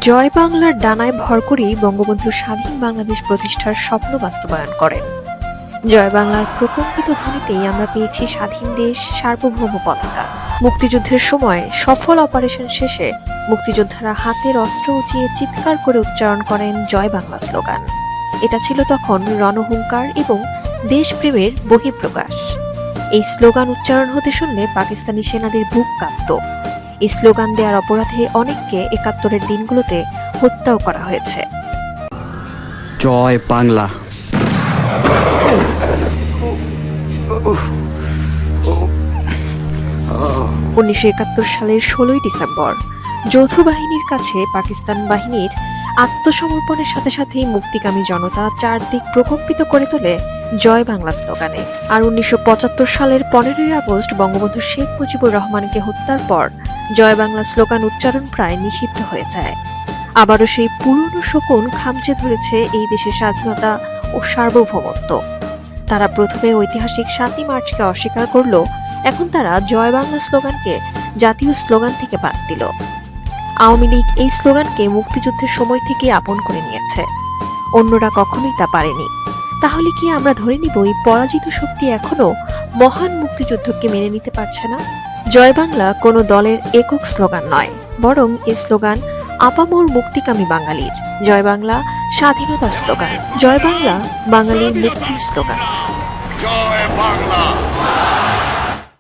জয় বাংলার ডানায় ভর করেই বঙ্গবন্ধু স্বাধীন বাংলাদেশ প্রতিষ্ঠার স্বপ্ন বাস্তবায়ন করেন। জয় বাংলার প্রকম্পিত ধ্বনিতেই আমরা পেয়েছি স্বাধীন দেশ, সার্বভৌম পতাকা। মুক্তিযুদ্ধের সময় সফল অপারেশন শেষে মুক্তিযোদ্ধারা হাতের অস্ত্র উঁচিয়ে চিৎকার করে উচ্চারণ করেন জয় বাংলা স্লোগান। এটা ছিল তখন রণহুঙ্কার এবং দেশপ্রেমের বহিঃপ্রকাশ। এই স্লোগান উচ্চারণ হতে শুনলে পাকিস্তানি সেনাদের বুক কাঁপত। এই স্লোগান দেওয়ার অপরাধে অনেককে ৭১-এর দিনগুলোতে হত্যাও করা হয়েছে। জয় বাংলা। ১৯৭১ সালের ১৬ই ডিসেম্বর যৌথ বাহিনীর কাছে পাকিস্তান বাহিনীর আত্মসমর্পণের সাথে সাথেই মুক্তিকামী জনতা চারদিক প্রকম্পিত করে তোলে জয় বাংলা স্লোগানে। আর ১৯৭৫ সালের ১৫ই আগস্ট বঙ্গবন্ধু শেখ মুজিবুর রহমানকে হত্যার পর জয় বাংলা স্লোগান উচ্চারণ প্রায় নিষিদ্ধ হয়ে যায়। আবারও সেই পুরনো শকুন খামচে ধরেছে এই দেশের স্বাধীনতা ও সার্বভৌমত্ব। তারা প্রথমে ঐতিহাসিক ৭ই মার্চকে অস্বীকার করলেও এখন তারা জয় বাংলা স্লোগানকে জাতীয় স্লোগান থেকে বাদ দিল। আওয়ামী লীগ এই স্লোগানকে মুক্তিযুদ্ধের সময় থেকে আপন করে নিয়েছে, অন্যরা কখনোই তা পারেনি। তাহলে কি আমরা ধরে নিব এই পরাজিত শক্তি এখনো মহান মুক্তিযুদ্ধকে মেনে নিতে পারছে না? জয় বাংলা কোনো দলের একক স্লোগান নয়, বরং এই স্লোগান আপামর মুক্তিকামী বাঙালির। জয় বাংলা স্বাধীনতার স্লোগান, জয় বাংলা বাঙালির মুক্তির স্লোগান।